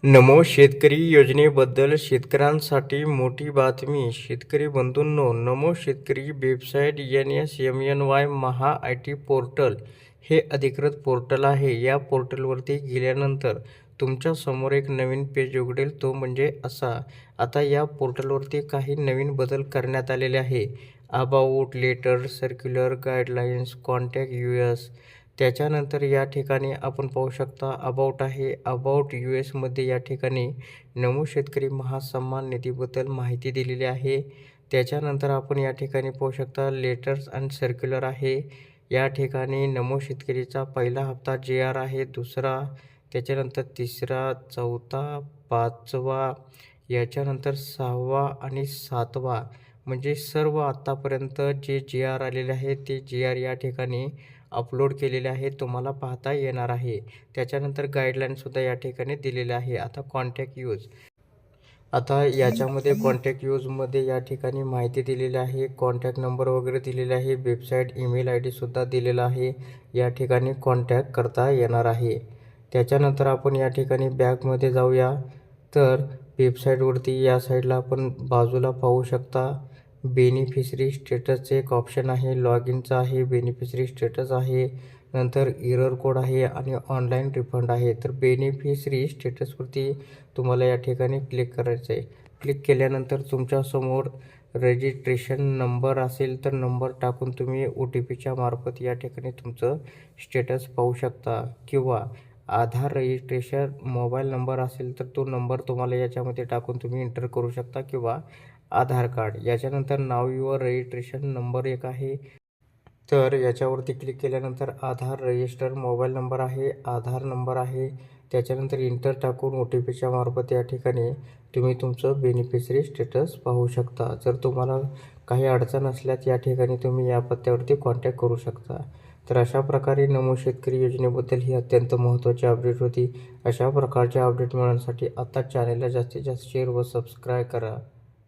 नमो शेतकरी योजनेबद्दल शेतकऱ्यांसाठी मोठी बातमी. शेतकरी बंधूंनो, नमो शेतकरी website NSMNY Maha IT portal हे अधिकृत पोर्टल आहे. या पोर्टलवरती गेल्यानंतर तुमच्यासमोर एक नवीन पेज उघडेल, तो म्हणजे असा. आता या पोर्टलवरती काही नवीन बदल करण्यात आलेले आहे. About, letter, circular, guidelines, contact US. त्याच्यानंतर या ठिकाणी आपण पाहू शकता अबाउट आहे. अबाउट USमध्ये या ठिकाणी नमो शेतकरी महासन्मान निधीबद्दल माहिती दिलेली आहे. त्याच्यानंतर आपण या ठिकाणी पाहू शकता लेटर्स अँड सर्क्युलर आहे. या ठिकाणी नमो शेतकरीचा पहिला हप्ता JR आहे, दुसरा, त्याच्यानंतर तिसरा, चौथा, पाचवा, याच्यानंतर 6वा आणि 7वा म्हणजे सर्व आत्तापर्यंत जे JR आलेले आहेत ते JR या ठिकाणी अपलोड केलेले आहे, तुम्हाला पाहता येणार आहे. त्याच्यानंतर गाईडलाईनसुद्धा या ठिकाणी दिलेले आहे. आता कॉन्टॅक्ट यूज. आता याच्यामध्ये कॉन्टॅक्ट यूजमध्ये या ठिकाणी माहिती दिलेली आहे, कॉन्टॅक्ट नंबर वगैरे दिलेला आहे, वेबसाईट, ईमेल ID सुद्धा दिलेला आहे. या ठिकाणी कॉन्टॅक्ट करता येणार आहे. त्याच्यानंतर आपण या ठिकाणी बॅकमध्ये जाऊया. तर वेबसाईटवरती या साईडला आपण बाजूला पाहू शकता बेनिफिशरी स्टेटसचे एक ऑप्शन आहे, लॉग इनचा आहे, बेनिफिशरी स्टेटस आहे, नंतर एरर कोड आहे आणि ऑनलाईन रिफंड आहे. तर बेनिफिशरी स्टेटसवरती तुम्हाला या ठिकाणी क्लिक करायचं आहे. क्लिक केल्यानंतर तुमच्यासमोर रजिस्ट्रेशन नंबर असेल तर नंबर टाकून तुम्ही OTPच्या मार्फत या ठिकाणी तुमचं स्टेटस पाहू शकता, किंवा आधार रजिस्ट्रेशन मोबाईल नंबर असेल तर तो नंबर तुम्हाला याच्यामध्ये टाकून तुम्ही एंटर करू शकता, किंवा आधार कार्ड. याच्यानंतर नाव युअर रजिस्ट्रेशन नंबर एक आहे. तर याच्यावरती क्लिक केल्यानंतर आधार रजिस्टर मोबाईल नंबर आहे, आधार नंबर आहे. त्याच्यानंतर इंटर टाकून OTPच्या मार्फत या ठिकाणी तुम्ही तुमचं बेनिफिशरी स्टेटस पाहू शकता. जर तुम्हाला काही अडचण असल्यास या ठिकाणी तुम्ही या पत्त्यावरती कॉन्टॅक्ट करू शकता. तर अशा प्रकारे नमो शेतकरी योजनेबद्दल ही अत्यंत महत्त्वाची अपडेट होती. अशा प्रकारचे अपडेट मिळवण्यासाठी आता चॅनलला जास्तीत जास्त शेअर व सबस्क्राईब करा.